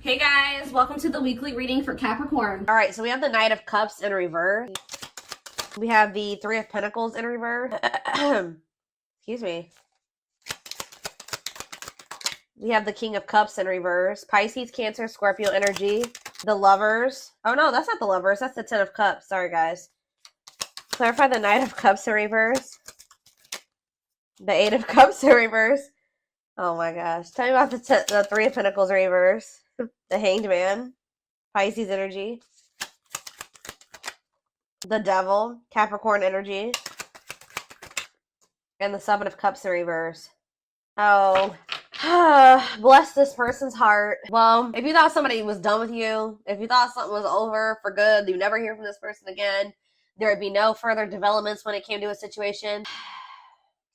Hey guys, welcome to the weekly reading for Capricorn. All right, so we have the Knight of Cups in reverse. We have the Three of Pentacles in reverse. Excuse me. We have the King of Cups in reverse. Pisces, Cancer, Scorpio energy. The Lovers. Oh no, that's not the Lovers. That's the Ten of Cups. Sorry, guys. Clarify the Knight of Cups in reverse. The Eight of Cups in reverse. Oh my gosh. Tell me about the Three of Pentacles in reverse. The Hanged Man. Pisces energy. The Devil. Capricorn energy. And the Seven of Cups in reverse. Oh. Bless this person's heart. Well, if you thought somebody was done with you, if you thought something was over for good, you never hear from this person again, there would be no further developments when it came to a situation.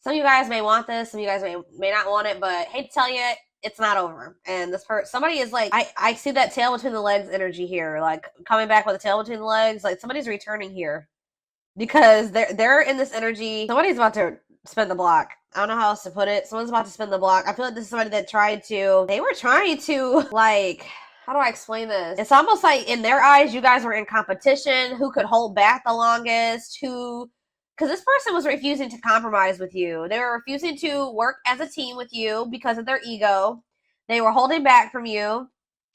Some of you guys may want this, some of you guys may not want it, but hate to tell you, it's not over. And this person, somebody is like, I see that tail between the legs energy here, like coming back with a tail between the legs, like somebody's returning here. Because they're in this energy, somebody's about to spin the block. I don't know how else to put it. Someone's about to spin the block. I feel like this is somebody that they were trying to, like, how do I explain this? It's almost like in their eyes, you guys were in competition. Who could hold back the longest? Because this person was refusing to compromise with you. They were refusing to work as a team with you because of their ego. They were holding back from you.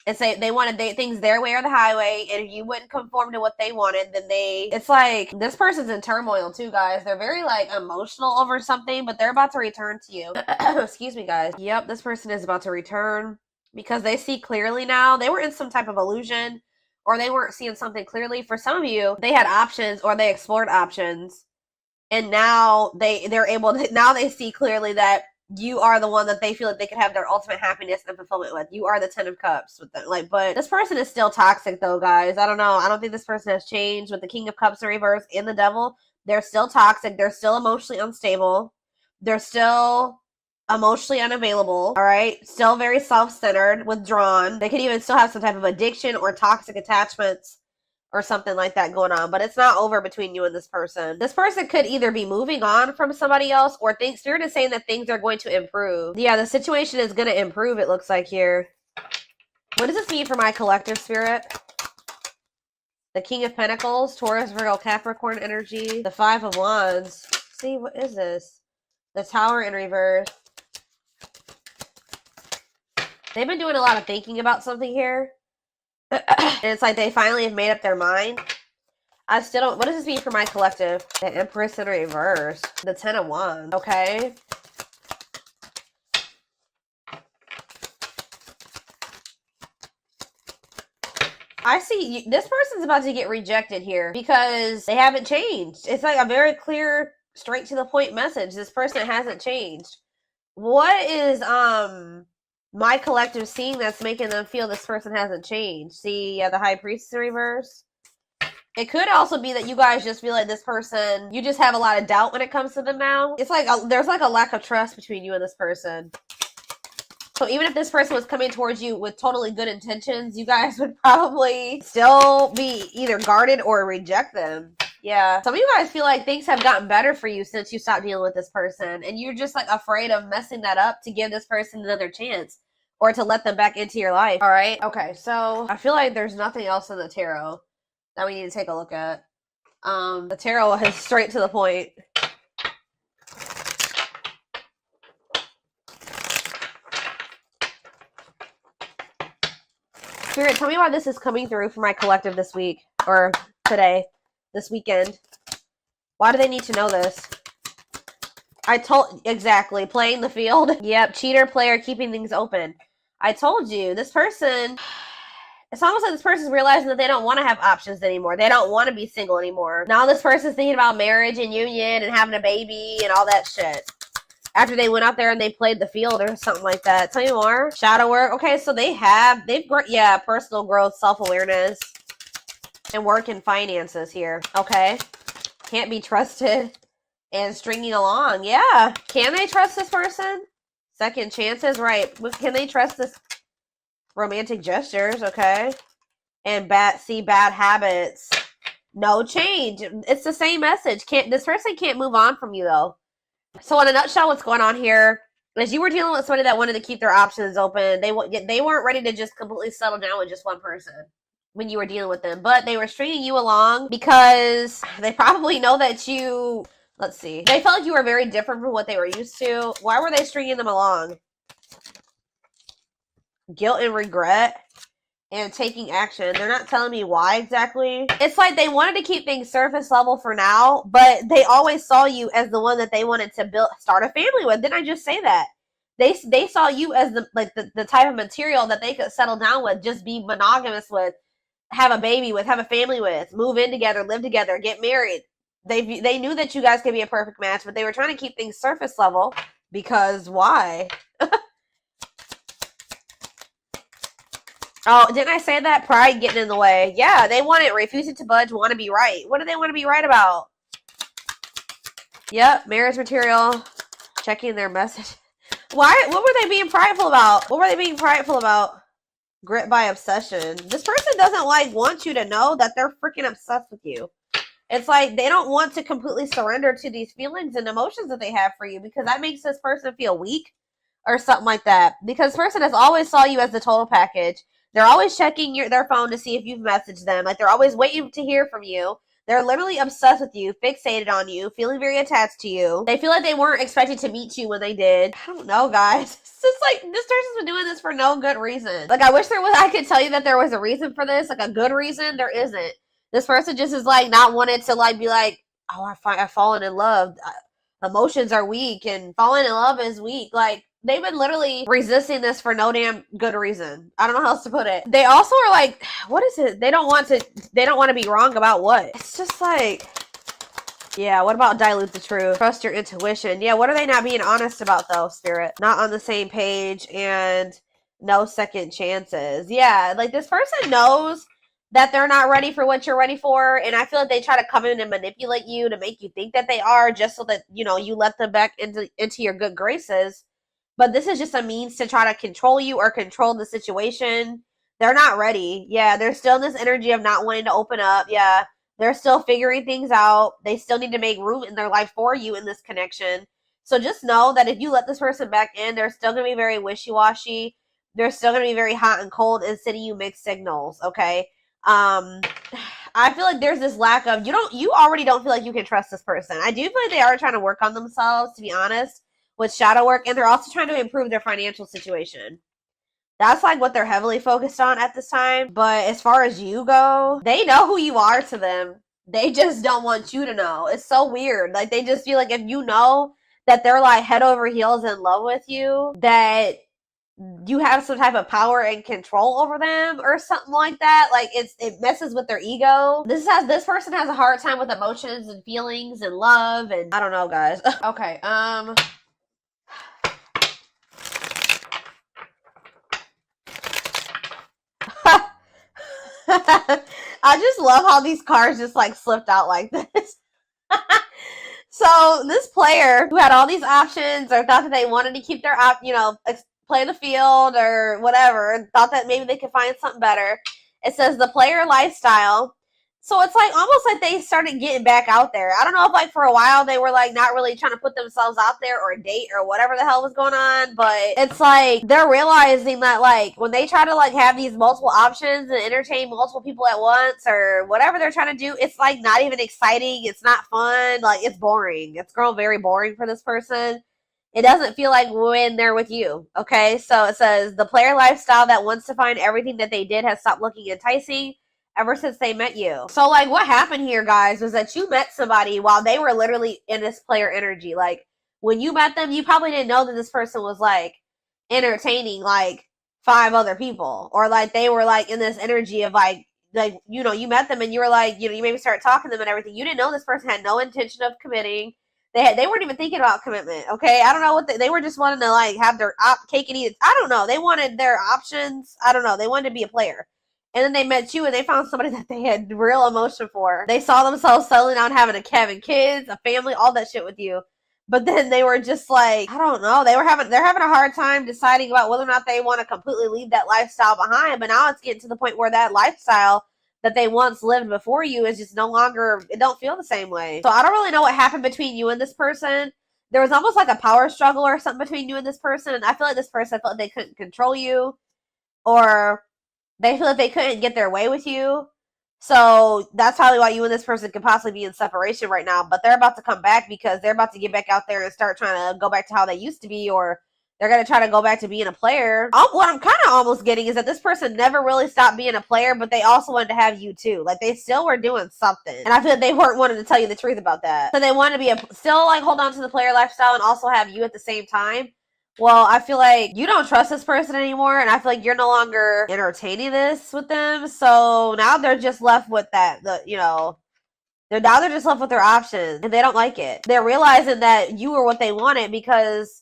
And say they wanted things their way or the highway, and if you wouldn't conform to what they wanted, then it's like this person's in turmoil too, guys. They're very like emotional over something, but they're about to return to you. Excuse me, guys. Yep, this person is about to return because they see clearly now. They were in some type of illusion, or they weren't seeing something clearly. For some of you, they had options or they explored options, and now they're able to. Now they see clearly that you are the one that they feel like they could have their ultimate happiness and fulfillment with. You are the Ten of Cups with them. Like, but this person is still toxic though, guys. I don't know. I don't think this person has changed with the King of Cups in reverse and the Devil. They're still toxic. They're still emotionally unstable. They're still emotionally unavailable. All right. Still very self-centered, withdrawn. They could even still have some type of addiction or toxic attachments or something like that going on, but it's not over between you and this person. This person could either be moving on from somebody else, or Spirit is saying that things are going to improve. Yeah, the situation is going to improve, it looks like here. What does this mean for my collective, Spirit? The King of Pentacles, Taurus, Virgo, Capricorn energy, the Five of Wands. See, what is this? The Tower in reverse. They've been doing a lot of thinking about something here. And it's like they finally have made up their mind. I still don't. What does this mean for my collective? The Empress in reverse. The Ten of Wands. Okay. I see this person's about to get rejected here because they haven't changed. It's like a very clear, straight to the point message. This person hasn't changed. What is my collective seeing that's making them feel this person hasn't changed? See, yeah, the High Priestess in reverse. It could also be that you guys just feel like this person, you just have a lot of doubt when it comes to them now. It's like there's like a lack of trust between you and this person. So even if this person was coming towards you with totally good intentions, you guys would probably still be either guarded or reject them. Yeah. Some of you guys feel like things have gotten better for you since you stopped dealing with this person. And you're just like afraid of messing that up to give this person another chance or to let them back into your life. All right. Okay. So I feel like there's nothing else in the tarot that we need to take a look at. The tarot is straight to the point. Spirit, tell me why this is coming through for my collective this week or today. This weekend. Why do they need to know this? Exactly, playing the field. Yep, cheater, player, keeping things open. I told you, this person, it's almost like this person's realizing that they don't want to have options anymore. They don't want to be single anymore. Now this person's thinking about marriage and union and having a baby and all that shit. After they went out there and they played the field or something like that. Tell me more. Shadow work. Okay, so yeah, personal growth, self-awareness. And work and finances here. Okay. Can't be trusted. And stringing along. Yeah. Can they trust this person? Second chances. Right. Can they trust this? Romantic gestures. Okay. And bad habits. No change. It's the same message. This person can't move on from you though. So in a nutshell, what's going on here? As you were dealing with somebody that wanted to keep their options open, they weren't ready to just completely settle down with just one person when you were dealing with them, but they were stringing you along because they probably know that you, let's see, they felt like you were very different from what they were used to. Why were they stringing them along? Guilt and regret and taking action. They're not telling me why exactly. It's like they wanted to keep things surface level for now, but they always saw you as the one that they wanted to start a family with. Didn't I just say that? They saw you as the type of material that they could settle down with, just be monogamous with, have a baby with, have a family with, move in together, live together, get married. They knew that you guys could be a perfect match, but they were trying to keep things surface level because why? Oh, didn't I say that? Pride getting in the way. Yeah, they want it. Refusing to budge, want to be right. What do they want to be right about? Yep, marriage material. Checking their message. Why? What were they being prideful about? What were they being prideful about? Grit by obsession. This person doesn't want you to know that they're freaking obsessed with you. It's like they don't want to completely surrender to these feelings and emotions that they have for you, because that makes this person feel weak or something like that. Because this person has always saw you as the total package. They're always checking their phone to see if you've messaged them. Like, they're always waiting to hear from you. They're literally obsessed with you, fixated on you, feeling very attached to you. They feel like they weren't expected to meet you when they did. I don't know, guys. It's just like, this person's been doing this for no good reason. Like, I wish I could tell you that there was a reason for this, like a good reason. There isn't. This person just is like not wanting to be like, oh, I've fallen in love. Emotions are weak and falling in love is weak. Like, they've been literally resisting this for no damn good reason. I don't know how else to put it. They also are like, what is it? They don't want to be wrong about what? It's just like, yeah, what about dilute the truth? Trust your intuition. Yeah, what are they not being honest about though, Spirit? Not on the same page and no second chances. Yeah, like this person knows that they're not ready for what you're ready for, and I feel like they try to come in and manipulate you to make you think that they are, just so that, you let them back into your good graces. But this is just a means to try to control you or control the situation. They're not ready. Yeah, they're still in this energy of not wanting to open up. Yeah, they're still figuring things out. They still need to make room in their life for you in this connection. So just know that if you let this person back in, they're still going to be very wishy-washy. They're still going to be very hot and cold and sending you mixed signals, okay? I feel like there's this lack of, you already don't feel like you can trust this person. I do feel like they are trying to work on themselves, to be honest, with shadow work, and they're also trying to improve their financial situation. That's like what they're heavily focused on at this time. But as far as you go, they know who you are to them. They just don't want you to know. It's so weird. Like, they just feel like if you know that they're like head over heels in love with you, that you have some type of power and control over them or something like that. Like, it messes with their ego. This person has a hard time with emotions and feelings and love, and I don't know, guys. Okay, I just love how these cards just like slipped out like this. So this player who had all these options, or thought that they wanted to keep their play the field or whatever, thought that maybe they could find something better. It says the player lifestyle. So it's like almost like they started getting back out there. I don't know if like for a while they were like not really trying to put themselves out there or date or whatever the hell was going on, but it's like they're realizing that like when they try to like have these multiple options and entertain multiple people at once or whatever they're trying to do, it's like not even exciting. It's not fun. Like, it's boring. It's grown very boring for this person. It doesn't feel like when they're with you, okay? So it says the player lifestyle that wants to find everything that they did has stopped looking enticing ever since they met you. So, like, what happened here, guys, was that you met somebody while they were literally in this player energy. Like, when you met them, you probably didn't know that this person was, like, entertaining, like, 5 other people. Or, like, they were, like, in this energy of, like, you met them and you were, like, you maybe started talking to them and everything. You didn't know this person had no intention of committing. They weren't even thinking about commitment, okay? I don't know what they were just wanting to, like, have their cake and eat it. I don't know. They wanted their options. I don't know. They wanted to be a player. And then they met you and they found somebody that they had real emotion for. They saw themselves settling down, having kids, a family, all that shit with you. But then they were just like, I don't know. They're having a hard time deciding about whether or not they want to completely leave that lifestyle behind. But now it's getting to the point where that lifestyle that they once lived before you is just no longer, it don't feel the same way. So I don't really know what happened between you and this person. there was almost like a power struggle or something between you and this person. And I feel like this person felt like they couldn't control you, or they feel like they couldn't get their way with you. So that's probably why you and this person could possibly be in separation right now. But they're about to come back because they're about to get back out there and start trying to go back to how they used to be, or they're going to try to go back to being a player. What I'm kind of almost getting is that this person never really stopped being a player, but they also wanted to have you too. Like, they still were doing something. And I feel like they weren't wanting to tell you the truth about that. So they wanted to be still like hold on to the player lifestyle and also have you at the same time. Well, I feel like you don't trust this person anymore, and I feel like you're no longer entertaining this with them. So now they're just left with that, they're just left with their options, and they don't like it. They're realizing that you were what they wanted because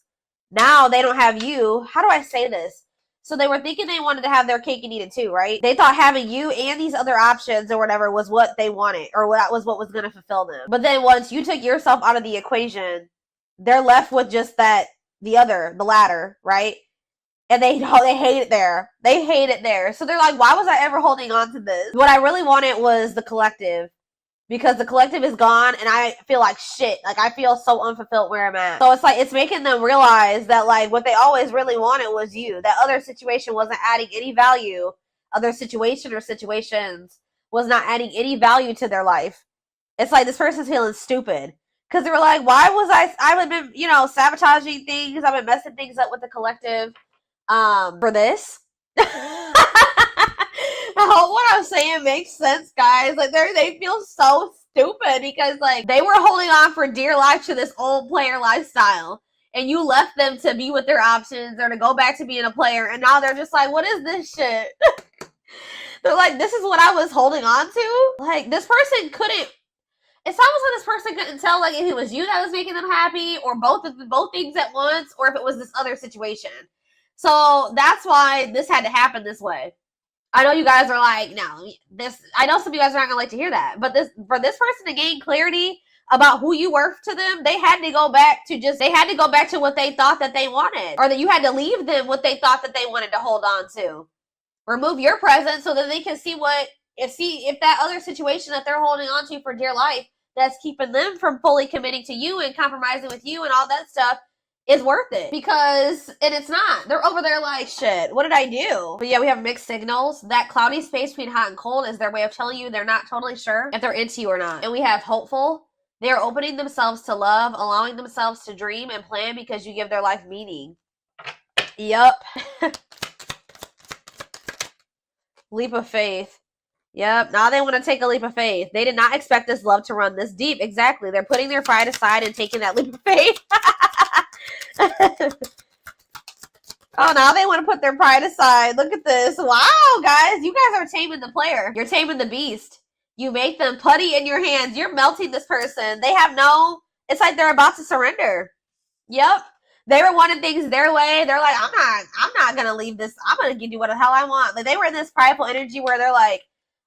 now they don't have you. How do I say this? So they were thinking they wanted to have their cake and eat it too, right? They thought having you and these other options or whatever was what they wanted, or that was what was going to fulfill them. But then once you took yourself out of the equation, they're left with just that, the latter, right? And they hate it there. They hate it there. So they're like, why was I ever holding on to this? What I really wanted was the collective, because the collective is gone and I feel like shit. Like, I feel so unfulfilled where I'm at. So it's like, it's making them realize that like what they always really wanted was you. That other situation wasn't adding any value. Other situation or situations was not adding any value to their life. It's like this person's feeling stupid. Because they were like, why was I've been, sabotaging things. I've been messing things up with the collective for this. I hope what I'm saying makes sense, guys. Like, they feel so stupid because, like, they were holding on for dear life to this old player lifestyle. And you left them to be with their options or to go back to being a player. And now they're just like, what is this shit? They're like, this is what I was holding on to? Like, this person couldn't. It's almost like this person couldn't tell, like, if it was you that was making them happy, or both things at once, or if it was this other situation. So that's why this had to happen this way. I know you guys are like, no, I know some of you guys are not gonna like to hear that, but for this person to gain clarity about who you were to them, they had to go back to what they thought that they wanted, or that you had to leave them what they thought that they wanted to hold on to. Remove your presence so that they can see if that other situation that they're holding on to for dear life that's keeping them from fully committing to you and compromising with you and all that stuff is worth it. And it's not. They're over there like, shit, what did I do? But yeah, we have mixed signals. That cloudy space between hot and cold is their way of telling you they're not totally sure if they're into you or not. And we have hopeful. They're opening themselves to love, allowing themselves to dream and plan because you give their life meaning. Yup. Leap of faith. Yep, now they want to take a leap of faith. They did not expect this love to run this deep. Exactly. They're putting their pride aside and taking that leap of faith. Oh, now they want to put their pride aside. Look at this. Wow, guys. You guys are taming the player. You're taming the beast. You make them putty in your hands. You're melting this person. It's like they're about to surrender. Yep. They were wanting things their way. They're like, I'm not going to leave this. I'm going to give you what the hell I want. Like, they were in this prideful energy where they're like,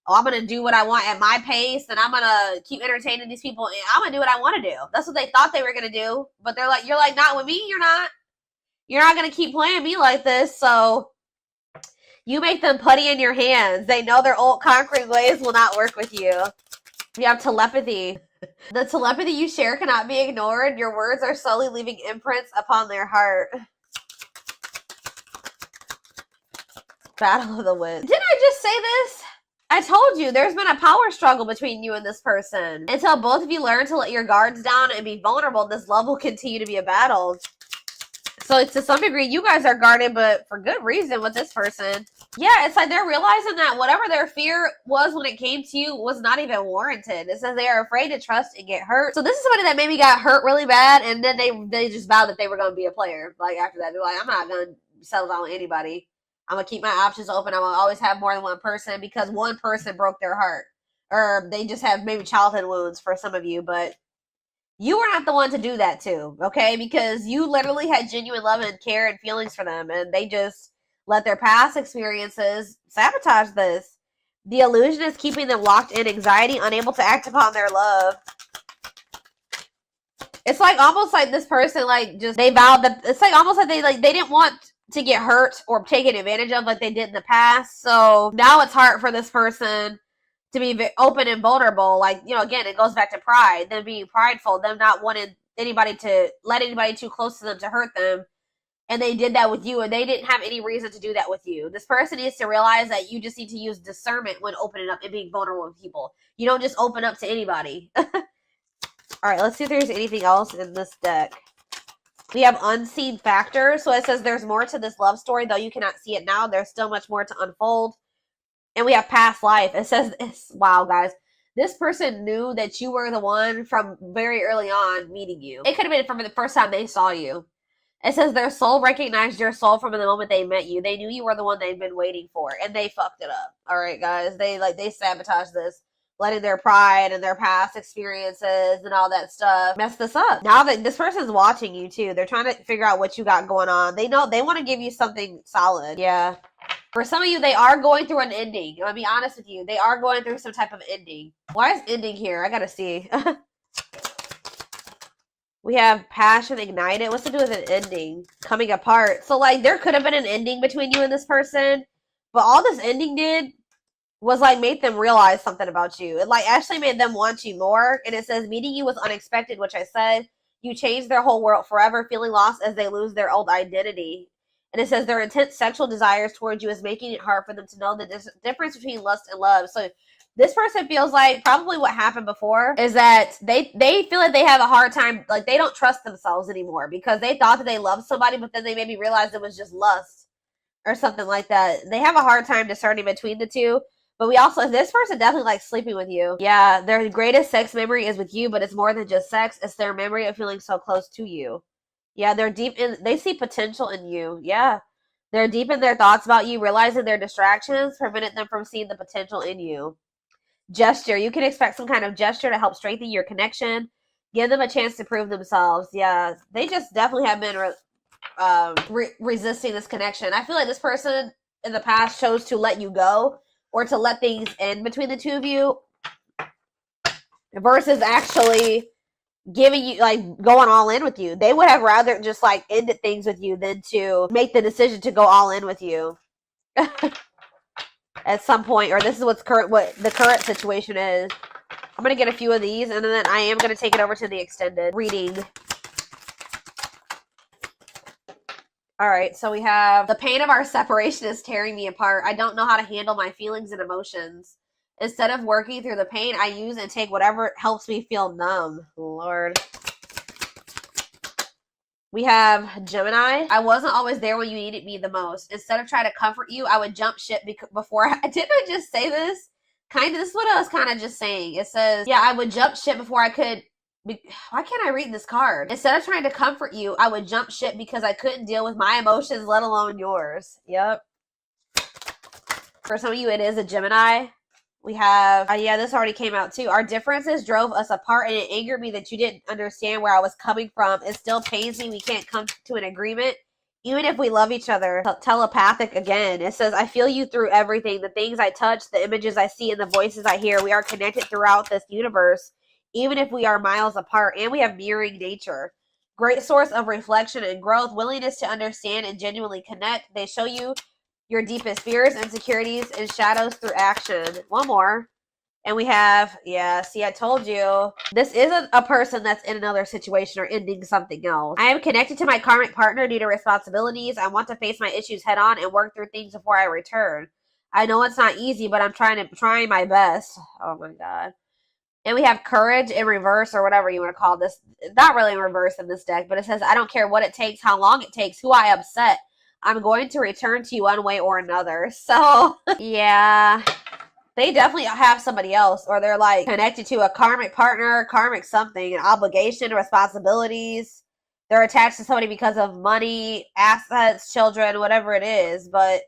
oh, I'm going to do what I want at my pace, and I'm going to keep entertaining these people, and I'm going to do what I want to do. That's what they thought they were going to do. But you're like, not with me, you're not. You're not going to keep playing me like this, so you make them putty in your hands. They know their old conquering ways will not work with you. You have telepathy. The telepathy you share cannot be ignored. Your words are slowly leaving imprints upon their heart. Battle of the Winds. Didn't I just say this? I told you, there's been a power struggle between you and this person. Until both of you learn to let your guards down and be vulnerable, this love will continue to be a battle. So to some degree, you guys are guarded, but for good reason with this person. Yeah, it's like they're realizing that whatever their fear was when it came to you was not even warranted. It says they are afraid to trust and get hurt. So this is somebody that maybe got hurt really bad, and then they just vowed that they were going to be a player. Like, after that, they're like, I'm not going to settle down with anybody. I'm going to keep my options open. I'm going to always have more than one person because one person broke their heart. Or they just have maybe childhood wounds for some of you, but you were not the one to do that to, okay? Because you literally had genuine love and care and feelings for them, and they just let their past experiences sabotage this. The illusion is keeping them locked in anxiety, unable to act upon their love. It's like almost like this person, like, just, they vowed that, it's like almost like they didn't want to get hurt or taken advantage of like they did in the past. So now it's hard for this person to be open and vulnerable. Like, again, it goes back to pride, them being prideful, them not wanting anybody to let anybody too close to them to hurt them. And they did that with you, and they didn't have any reason to do that with you. This person needs to realize that you just need to use discernment when opening up and being vulnerable with people. You don't just open up to anybody. All right, let's see if there's anything else in this deck. We have unseen factors. So it says there's more to this love story, though you cannot see it now. There's still much more to unfold. And we have past life. It says, wow, guys. This person knew that you were the one from very early on meeting you. It could have been from the first time they saw you. It says their soul recognized your soul from the moment they met you. They knew you were the one they'd been waiting for, and they fucked it up. All right, guys. They sabotaged this, letting their pride and their past experiences and all that stuff mess this up. Now that this person's watching you too, they're trying to figure out what you got going on. They know they want to give you something solid. Yeah. For some of you, they are going through an ending. I'll be honest with you. They are going through some type of ending. Why is ending here? I gotta see. We have passion ignited. What's to do with an ending? Coming apart. So, like, there could have been an ending between you and this person, but all this ending did was, like, make them realize something about you. It, like, actually made them want you more. And it says, meeting you was unexpected, which I said. You changed their whole world forever, feeling lost as they lose their old identity. And it says, their intense sexual desires towards you is making it hard for them to know the difference between lust and love. So, this person feels like probably what happened before is that they feel like they have a hard time, like they don't trust themselves anymore because they thought that they loved somebody, but then they maybe realized it was just lust or something like that. They have a hard time discerning between the two. But we also, this person definitely likes sleeping with you. Yeah, their greatest sex memory is with you, but it's more than just sex. It's their memory of feeling so close to you. Yeah, they're deep in, they see potential in you. Yeah. They're deep in their thoughts about you, realizing their distractions prevented them from seeing the potential in you. Gesture. You can expect some kind of gesture to help strengthen your connection. Give them a chance to prove themselves. Yeah, they just definitely have been resisting this connection. I feel like this person in the past chose to let you go or to let things end between the two of you versus actually giving you, like, going all in with you. They would have rather just, like, ended things with you than to make the decision to go all in with you. At some point, or this is what the current situation is. I'm going to get a few of these, and then I am going to take it over to the extended reading. All right, so we have, the pain of our separation is tearing me apart. I don't know how to handle my feelings and emotions. Instead of working through the pain, I use and take whatever helps me feel numb. Lord. We have Gemini. I wasn't always there when you needed me the most. Instead of trying to comfort you, I would jump ship before didn't I just say this? This is what I was kind of just saying. It says, yeah, I would jump ship before I could. Why can't I read this card? Instead of trying to comfort you, I would jump ship because I couldn't deal with my emotions, let alone yours. Yep. For some of you, it is a Gemini. We have, yeah, this already came out too. Our differences drove us apart, and it angered me that you didn't understand where I was coming from. It still pains me we can't come to an agreement, even if we love each other. Telepathic again. It says, I feel you through everything. The things I touch, the images I see, and the voices I hear. We are connected throughout this universe, even if we are miles apart, and we have mirroring nature. Great source of reflection and growth, willingness to understand and genuinely connect. They show you your deepest fears, insecurities, and shadows through action. One more. And we have, yeah, see, I told you. This isn't a person that's in another situation or ending something else. I am connected to my karmic partner due to responsibilities. I want to face my issues head on and work through things before I return. I know it's not easy, but I'm trying my best. Oh my God. And we have courage in reverse, or whatever you want to call this. Not really in reverse in this deck, but it says, I don't care what it takes, how long it takes, who I upset. I'm going to return to you one way or another. So, yeah, they definitely have somebody else, or they're like connected to a karmic partner, karmic something, an obligation, responsibilities. They're attached to somebody because of money, assets, children, whatever it is. But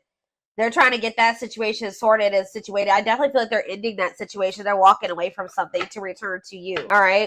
they're trying to get that situation sorted and situated. I definitely feel like they're ending that situation. They're walking away from something to return to you. All right.